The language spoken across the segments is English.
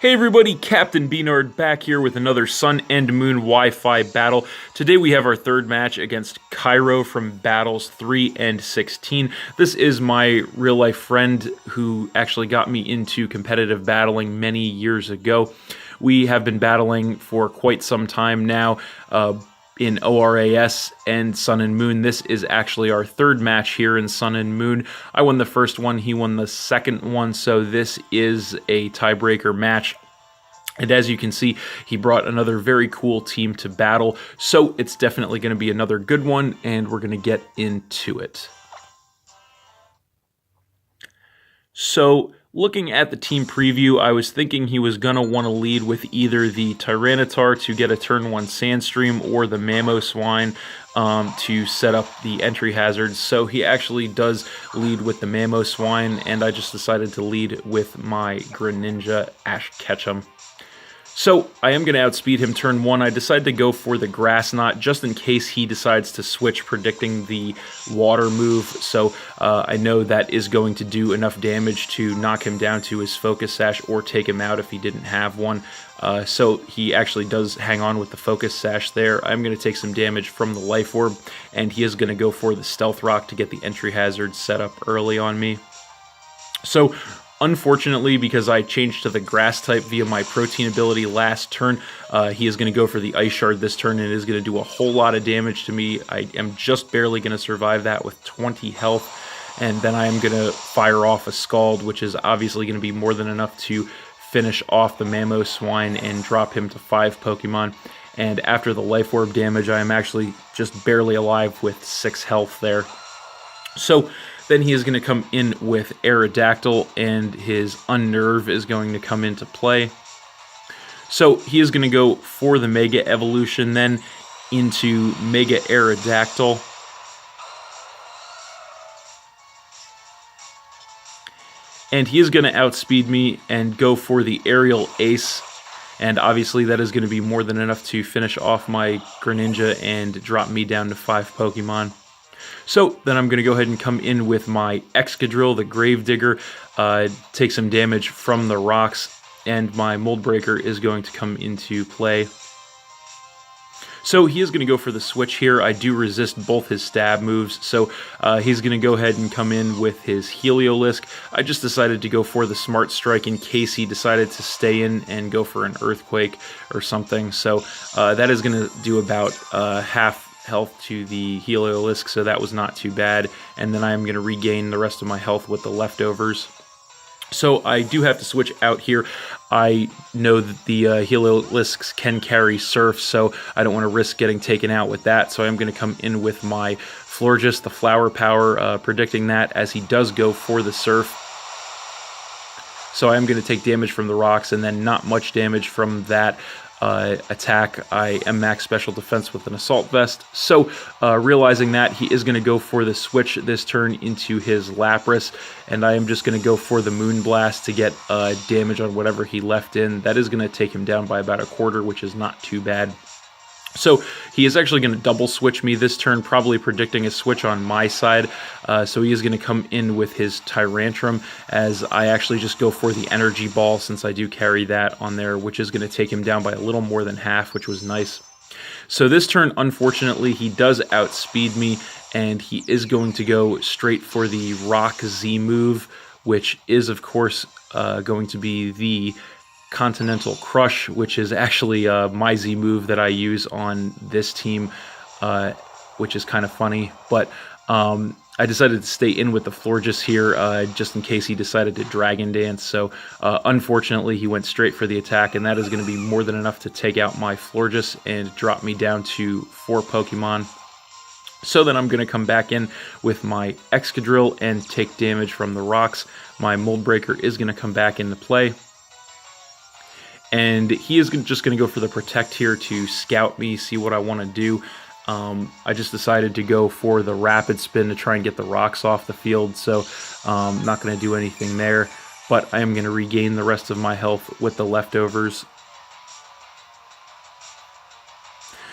Hey everybody, Captain B-Nard back here with another Sun and Moon Wi-Fi battle. Today we have our third match against Cairo from battles 3 and 16. This is my real-life friend who actually got me into competitive battling many years ago. We have been battling for quite some time now in ORAS and Sun and Moon. This is actually our third match here in Sun and Moon. I won the first one, he won the second one, so this is a tiebreaker match. And as you can see, he brought another very cool team to battle, so it's definitely going to be another good one, and we're going to get into it. So, looking at the team preview, I was thinking he was going to want to lead with either the Tyranitar to get a turn 1 Sandstream or the Mamoswine to set up the entry hazards. So he actually does lead with the Mamoswine, and I just decided to lead with my Greninja Ash Ketchum. So I am going to outspeed him turn 1. I decided to go for the Grass Knot just in case he decides to switch, predicting the water move. So I know that is going to do enough damage to knock him down to his Focus Sash or take him out if he didn't have one. So he actually does hang on with the Focus Sash there. I'm going to take some damage from the Life Orb, and he is going to go for the Stealth Rock to get the entry hazard set up early on me. So unfortunately, because I changed to the Grass type via my Protein ability last turn, he is going to go for the Ice Shard this turn, and it is going to do a whole lot of damage to me. I am just barely going to survive that with 20 health, and then I am going to fire off a Scald, which is obviously going to be more than enough to finish off the Mamoswine and drop him to 5 Pokemon. And after the Life Orb damage, I am actually just barely alive with 6 health there. So then he is going to come in with Aerodactyl, and his Unnerve is going to come into play. So he is going to go for the Mega Evolution, then into Mega Aerodactyl. And he is going to outspeed me and go for the Aerial Ace. And obviously that is going to be more than enough to finish off my Greninja and drop me down to 5 Pokemon. So then I'm going to go ahead and come in with my Excadrill, the Gravedigger, take some damage from the rocks, and my Mold Breaker is going to come into play. So he is going to go for the switch here. I do resist both his stab moves, so he's going to go ahead and come in with his Heliolisk. I just decided to go for the Smart Strike in case he decided to stay in and go for an Earthquake or something. So that is going to do about half health to the Heliolisk, so that was not too bad. And then I am going to regain the rest of my health with the leftovers. So I do have to switch out here. I know that the Heliolisks can carry Surf, so I don't want to risk getting taken out with that. So I'm going to come in with my Florges, the Flower Power, predicting that as he does go for the Surf. So I am going to take damage from the rocks and then not much damage from that attack. I am max special defense with an Assault Vest. So realizing that, he is going to go for the switch this turn into his Lapras, and I am just going to go for the Moonblast to get damage on whatever he left in. That is going to take him down by about a quarter, which is not too bad. So he is actually going to double switch me this turn, probably predicting a switch on my side. So he is going to come in with his Tyrantrum, as I actually just go for the Energy Ball since I do carry that on there, which is going to take him down by a little more than half, which was nice. So this turn, unfortunately, he does outspeed me, and he is going to go straight for the Rock Z move, which is, of course, going to be the Continental Crush, which is actually my Z move that I use on this team, which is kind of funny. But I decided to stay in with the Florges here just in case he decided to Dragon Dance. So unfortunately, he went straight for the attack, and that is going to be more than enough to take out my Florges and drop me down to 4 Pokemon. So then I'm going to come back in with my Excadrill and take damage from the rocks. My Mold Breaker is going to come back into play. And he is just going to go for the Protect here to scout me, see what I want to do. I just decided to go for the Rapid Spin to try and get the rocks off the field, so I'm not going to do anything there. But I am going to regain the rest of my health with the leftovers.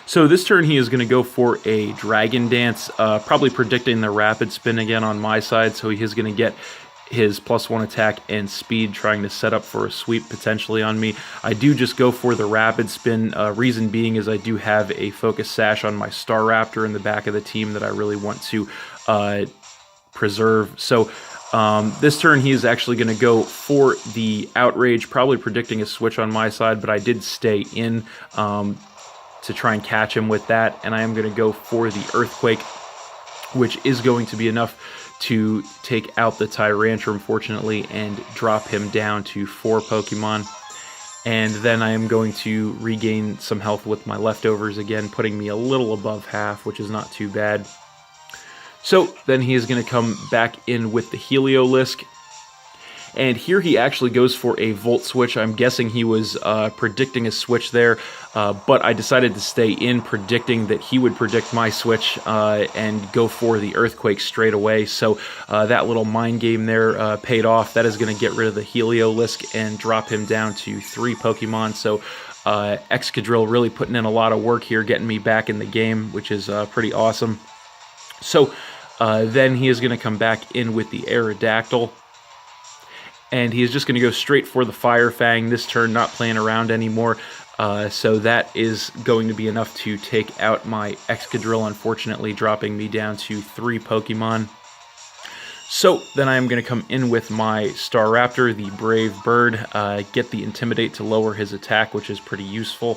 So this turn he is going to go for a Dragon Dance, probably predicting the Rapid Spin again on my side, so he is going to get his +1 attack and speed, trying to set up for a sweep potentially on me. I do just go for the rapid spin. Reason being is I do have a focus sash on my Staraptor in the back of the team that I really want to preserve. So this turn he is actually going to go for the Outrage, probably predicting a switch on my side, but I did stay in to try and catch him with that, and I am going to go for the Earthquake, which is going to be enough to take out the Tyrantrum, fortunately, and drop him down to 4 Pokemon. And then I am going to regain some health with my leftovers again, putting me a little above half, which is not too bad. So then he is going to come back in with the Heliolisk. And here he actually goes for a Volt Switch. I'm guessing he was predicting a switch there, but I decided to stay in, predicting that he would predict my switch and go for the Earthquake straight away. So that little mind game there paid off. That is going to get rid of the Heliolisk and drop him down to 3 Pokemon. So Excadrill really putting in a lot of work here, getting me back in the game, which is pretty awesome. So then he is going to come back in with the Aerodactyl. And he is just going to go straight for the Fire Fang this turn, not playing around anymore. So that is going to be enough to take out my Excadrill, unfortunately, dropping me down to 3 Pokemon. So then I am going to come in with my Staraptor, the Brave Bird, get the Intimidate to lower his attack, which is pretty useful.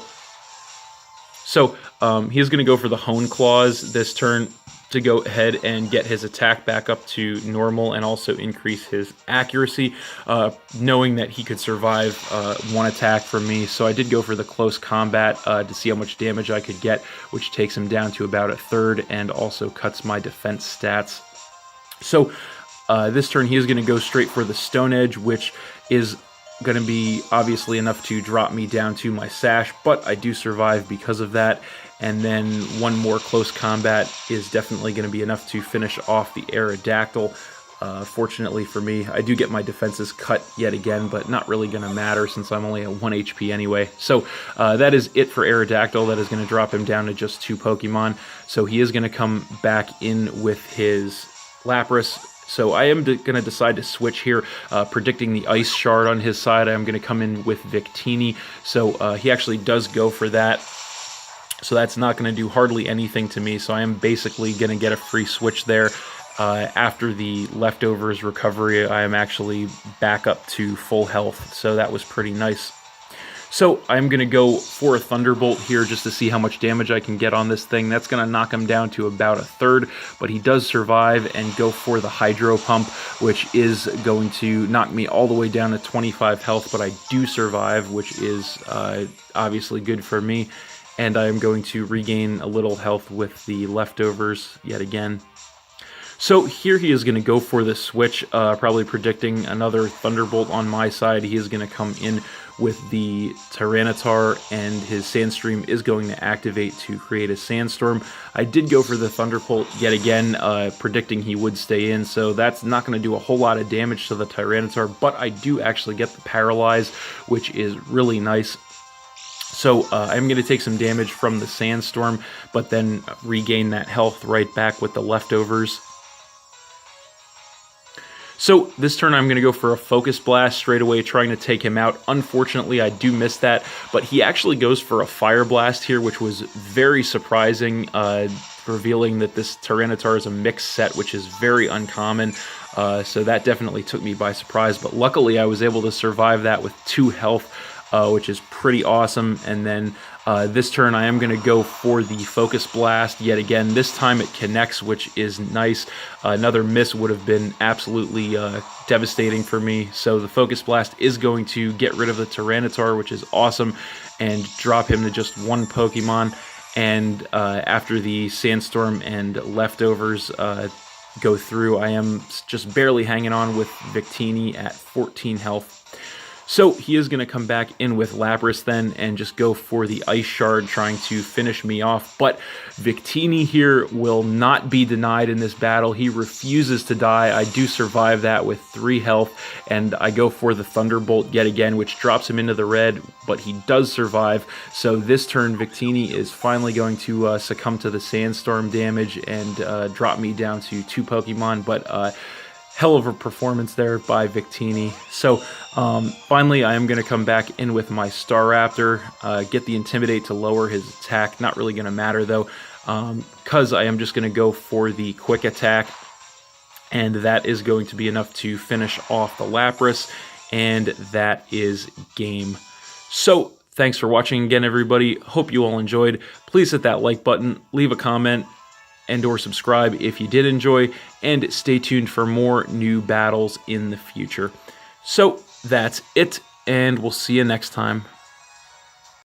So he is going to go for the Hone Claws this turn to go ahead and get his attack back up to normal and also increase his accuracy, knowing that he could survive 1 attack from me. So I did go for the Close Combat to see how much damage I could get, which takes him down to about 1/3 and also cuts my defense stats. So this turn he is going to go straight for the Stone Edge, which is going to be obviously enough to drop me down to my Sash, but I do survive because of that. And then 1 more Close Combat is definitely going to be enough to finish off the Aerodactyl. Fortunately for me, I do get my defenses cut yet again, but not really going to matter since I'm only at 1 HP anyway. So that is it for Aerodactyl. That is going to drop him down to just 2 Pokemon. So he is going to come back in with his Lapras. So I am going to decide to switch here, predicting the Ice Shard on his side. I am going to come in with Victini. So he actually does go for that. So that's not going to do hardly anything to me. So I am basically going to get a free switch there. After the leftovers recovery, I am actually back up to full health. So that was pretty nice. So I'm going to go for a Thunderbolt here just to see how much damage I can get on this thing. That's going to knock him down to about 1/3, but he does survive and go for the Hydro Pump, which is going to knock me all the way down to 25 health, but I do survive, which is obviously good for me. And I am going to regain a little health with the leftovers yet again. So here he is going to go for the switch, probably predicting another Thunderbolt on my side. He is going to come in with the Tyranitar, and his Sandstream is going to activate to create a Sandstorm. I did go for the Thunderbolt yet again, predicting he would stay in, so that's not going to do a whole lot of damage to the Tyranitar, but I do actually get the Paralyze, which is really nice. So I'm going to take some damage from the Sandstorm, but then regain that health right back with the leftovers. So this turn I'm going to go for a Focus Blast straight away, trying to take him out. Unfortunately, I do miss that, but he actually goes for a Fire Blast here, which was very surprising, revealing that this Tyranitar is a mixed set, which is very uncommon. So that definitely took me by surprise, but luckily I was able to survive that with 2 health, which is pretty awesome. And then this turn I am going to go for the Focus Blast yet again. This time it connects, which is nice. Another miss would have been absolutely devastating for me. So the Focus Blast is going to get rid of the Tyranitar, which is awesome, and drop him to just 1 Pokemon. And after the Sandstorm and leftovers go through, I am just barely hanging on with Victini at 14 health. So he is going to come back in with Lapras then and just go for the Ice Shard, trying to finish me off. But Victini here will not be denied in this battle. He refuses to die. I do survive that with 3 health, and I go for the Thunderbolt yet again, which drops him into the red, but he does survive. So this turn, Victini is finally going to succumb to the Sandstorm damage and drop me down to 2 Pokemon, but hell of a performance there by Victini. So finally, I am going to come back in with my Staraptor, get the Intimidate to lower his attack. Not really going to matter though, because I am just going to go for the quick attack, and that is going to be enough to finish off the Lapras, and that is game. So thanks for watching again, everybody. Hope you all enjoyed. Please hit that like button, leave a comment, and or subscribe if you did enjoy, and stay tuned for more new battles in the future. So that's it, and we'll see you next time.